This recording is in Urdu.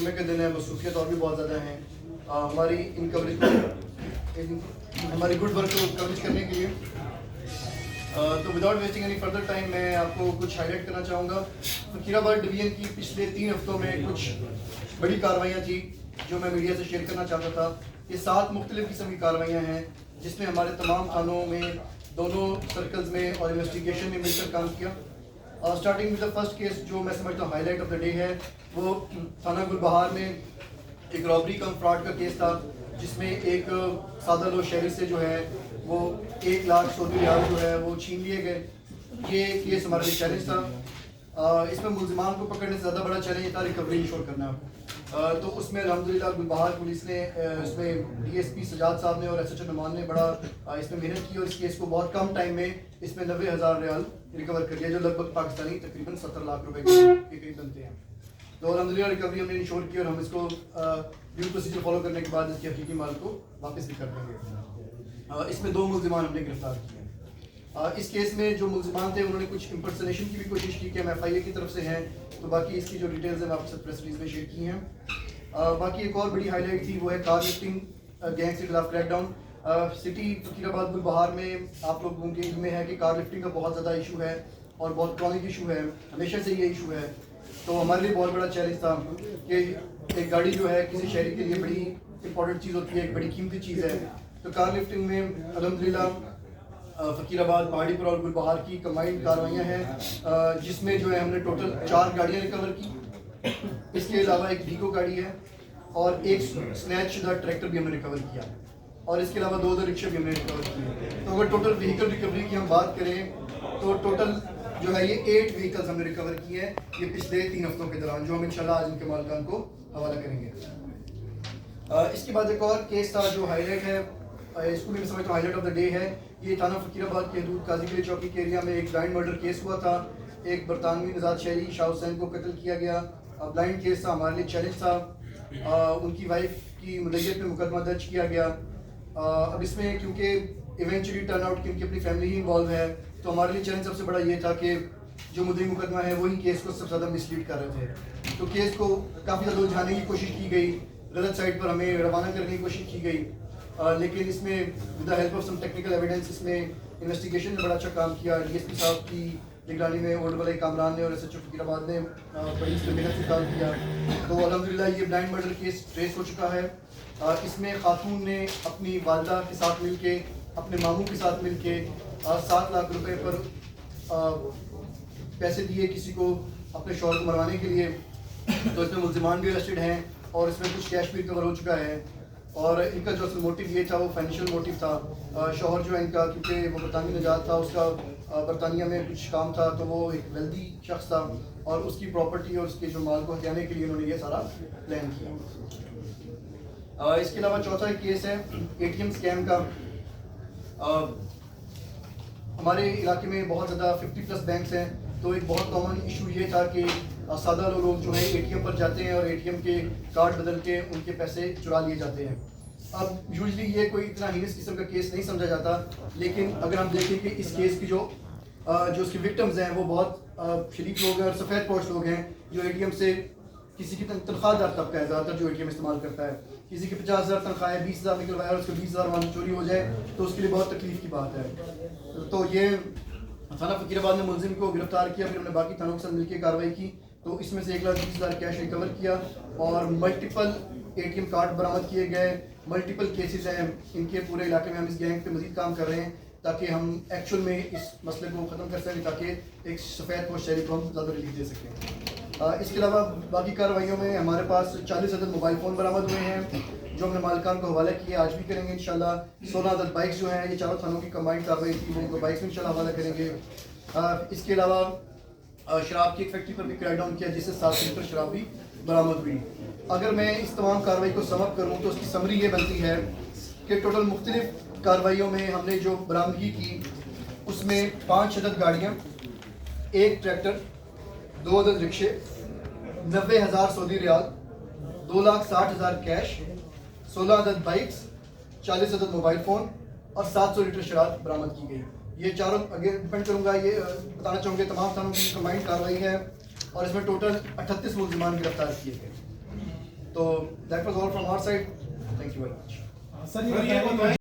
جمعے کے دن ہے، مصروفیت اور بھی بہت زیادہ ہیں. ہماری ان کوریج ہماری گڈ ورک کو کوریج کرنے کے لیے تو without wasting any further time میں آپ کو کچھ ہائی لائٹ کرنا چاہوں گا. فقیر آباد ڈویژن کی پچھلے 3 ہفتوں میں کچھ بڑی کارروائیاں تھیں جو میں میڈیا سے شیئر کرنا چاہتا تھا. یہ 7 مختلف قسم کی کارروائیاں ہیں جس میں ہمارے تمام تھانوں میں دونوں سرکلز میں اور انویسٹیگیشن نے مل کر کام کیا. Starting with the first case جو میں سمجھتا ہوں high light of the day ہے، وہ تھانہ گل بہار میں ایک رابری کم فراڈ کا کیس تھا جس میں ایک سادہ لو شہری سے جو ہے وہ 1 لاکھ سعودی ریال جو ہے وہ چھین لیے گئے. یہ کیس ہمارے لیے چیلنج تھا. اس میں ملزمان کو پکڑنے سے زیادہ بڑا چیلنج تھا ریکوری انشور کرنا. تو اس میں الحمدللہ گل بہار پولیس نے اس میں ڈی ایس پی سجاد صاحب نے اور ایس ایچ او نعمان نے بڑا اس میں محنت کی اور اس کیس کو بہت کم ٹائم میں اس میں 90,000 ریال ریکور کر لیا جو لگ بھگ پاکستانی تقریباً 70 لاکھ روپے کے قریب بنتے ہیں. تو الحمدللہ ریکوری ہم نے انشور کی اور ہم اس کو ڈیو پروسیجر فالو کرنے کے بعد اس کے حقیقی مال کو واپس بھی کر دیں گے. اس میں 2 ملزمان ہم نے گرفتار کیے ہیں. اس کیس میں جو ملزمان تھے انہوں نے کچھ امپرسنیشن کی بھی کوشش کی کہ ہم ایف آئی اے کی طرف سے ہیں، تو باقی اس کی جو ڈیٹیلز ہیں میں آپ کے ساتھ پریس ریلیز میں شیئر کی ہیں. باقی ایک اور بڑی ہائی لائٹ تھی وہ ہے کار لفٹنگ گینگ کے خلاف کریک ڈاؤن. سٹی فقیر آباد گل بہار میں آپ لوگوں کے علم میں ہے کہ کار لفٹنگ کا بہت زیادہ ایشو ہے اور بہت کرونک ایشو ہے، ہمیشہ سے یہ ایشو ہے. تو ہمارے لیے بہت بڑا چیلنج تھا کہ ایک گاڑی جو ہے کسی شہری کے لیے بڑی امپورٹنٹ چیز ہوتی ہے، ایک بڑی قیمتی چیز ہے. تو کار لفٹنگ میں الحمدللہ فقیر آباد، پہاڑی پر اور گل بہار کی کمبائنڈ کارروائیاں ہیں جس میں جو ہے ہم نے ٹوٹل 4 گاڑیاں ریکور کی. اس کے علاوہ ایک ڈیکو گاڑی ہے اور ایک سنیچ شدہ ٹریکٹر بھی ہم نے ریکور کیا اور اس کے علاوہ 2 رکشے بھی ہم نے ریکور کیے. تو اگر ٹوٹل وہیکل ریکوری کی ہم بات کریں تو ٹوٹل جو ہے یہ 8 وہیکلز ہم نے ریکور کیے ہیں یہ پچھلے 3 ہفتوں کے دوران، جو ہم انشاءاللہ آج ان کے مالکان کو حوالہ کریں گے. اس کے بعد ایک اور کیس تھا جو ہائی لائٹ ہے، اس کو بھی میں سمجھتا ہوں high light of the day ہے. یہ تھانہ فقیر آباد کے حدود قاضی گلی چوکی کے ایریا میں ایک بلائنڈ مرڈر کیس ہوا تھا. ایک برطانوی نژاد شہری شاہ حسین کو قتل کیا گیا. بلائنڈ کیس تھا، ہمارے لیے چیلنج تھا. ان کی وائف کی مدعیت میں مقدمہ درج کیا گیا. اب اس میں کیونکہ ایونچولی ٹرن آؤٹ کہ ان کی اپنی فیملی ہی انوالو ہے، تو ہمارے لیے چیلنج سب سے بڑا یہ تھا کہ جو مدعی مقدمہ ہے وہی کیس کو سب سے زیادہ مس لیڈ کر رہے تھے. تو کیس کو کافی زیادہ الجھانے کی کوشش کی گئی، غلط سائٹ پر ہمیں روانہ کرنے کی کوشش کی گئی، لیکن اس میں with the help of some technical evidence اس میں انویسٹیگیشن نے بڑا اچھا کام کیا. ڈی ایس پی صاحب کی نگرانی میں اولڈ والے کامران نے اور ایس ایچ او فقیر آباد نے بڑی اس میں محنت سے کام کیا. تو الحمدللہ یہ بلائنڈ مرڈر کیس ٹریس ہو چکا ہے. اس میں خاتون نے اپنی والدہ کے ساتھ مل کے، اپنے ماموں کے ساتھ مل کے 7 لاکھ روپے پر پیسے دیے کسی کو اپنے شوہر کو مروانے کے لیے. تو اس میں ملزمان بھی اریسٹڈ ہیں اور اس میں کچھ کیش بھی ریکور ہو چکا ہے. اور ان کا جو اصل موٹیو یہ تھا وہ فائنینشیل موٹیو تھا. شوہر جو ہے ان کا، کیونکہ وہ برطانوی نژاد تھا، اس کا برطانیہ میں کچھ کام تھا، تو وہ ایک ویلدی شخص تھا اور اس کی پراپرٹی اور اس کے جو مال کو ہتھیانے کے لیے انہوں نے یہ سارا پلان کیا. اس کے علاوہ چوتھا ایک کیس ہے اے ٹی ایم اسکیم کا. ہمارے علاقے میں بہت زیادہ 50+ بینکس ہیں، تو ایک بہت کامن ایشو یہ تھا کہ سادہ لوگ جو ہیں اے ٹی ایم پر جاتے ہیں اور اے ٹی ایم کے کارڈ بدل کے ان کے پیسے چرا لیے جاتے ہیں. اب یوزلی یہ کوئی اتنا ہینس قسم کا کیس نہیں سمجھا جاتا، لیکن اگر ہم دیکھیں کہ اس کیس کی جو اس کی وکٹمز ہیں وہ بہت شریف لوگ ہیں اور سفید پوش لوگ ہیں جو اے ٹی ایم سے، کسی کی تنخواہ دار طبقہ ہے زیادہ تر جو اے ٹی ایم استعمال کرتا ہے. کسی کی 50,000 تنخواہ ہے، 20,000 نکلوایا اور اس کے 20,000 وہاں چوری ہو جائے تو اس کے لیے بہت تکلیف کی بات ہے. تو یہ تھانہ فقیر آباد نے ملزم کو گرفتار کیا، پھر ہم نے باقی تھانوں کے ساتھ مل کے کارروائی کی. تو اس میں سے 1,20,000 کیش ریکور کیا اور multiple A T M card برآمد کیے گئے. ملٹیپل کیسز ہیں ان کے پورے علاقے میں. ہم اس گینگ پہ مزید کام کر رہے ہیں تاکہ ہم ایکچوئل میں اس مسئلے کو ختم کر سکیں، تاکہ ایک سفید پوش شہری کو ہم زیادہ ریلیف دے سکیں. اس کے علاوہ باقی کارروائیوں میں ہمارے پاس 40 عدد موبائل فون برآمد ہوئے ہیں جو ہم نے مالکان کو حوالہ کیے، آج بھی کریں گے انشاءاللہ. 16 عدد بائکس جو ہیں، یہ چاروں تھانوں کی کمبائنڈ کارروائی تھی، وہ بائکس میں انشاءاللہ حوالہ کریں گے. اس کے علاوہ شراب کی ایک فیکٹری پر بھی کریک ڈاؤن کیا جس سے 7 لیٹر شراب بھی برآمد ہوئی. اگر میں اس تمام کارروائی کو سم اپ کروں تو اس کی سمری یہ بنتی ہے کہ ٹوٹل مختلف کارروائیوں میں ہم نے جو برآمدگی کی اس میں 5 عدد گاڑیاں، 1 ٹریکٹر، 2 عدد رکشے، 90,000 سعودی ریال، 2,60,000 کیش، 16 عدد بائکس، 40 عدد موبائل فون اور 700 لیٹر شراب برآمد کی گئی. یہ چاروں آگے ڈپینڈ کروں گا، یہ بتانا چاہوں گا تمام تھانوں کی کمبائنڈ کارروائی ہے اور اس میں ٹوٹل 38 ملزمان گرفتار کیے گئے. تو that was all from our side. Thank you very much. Sir یہ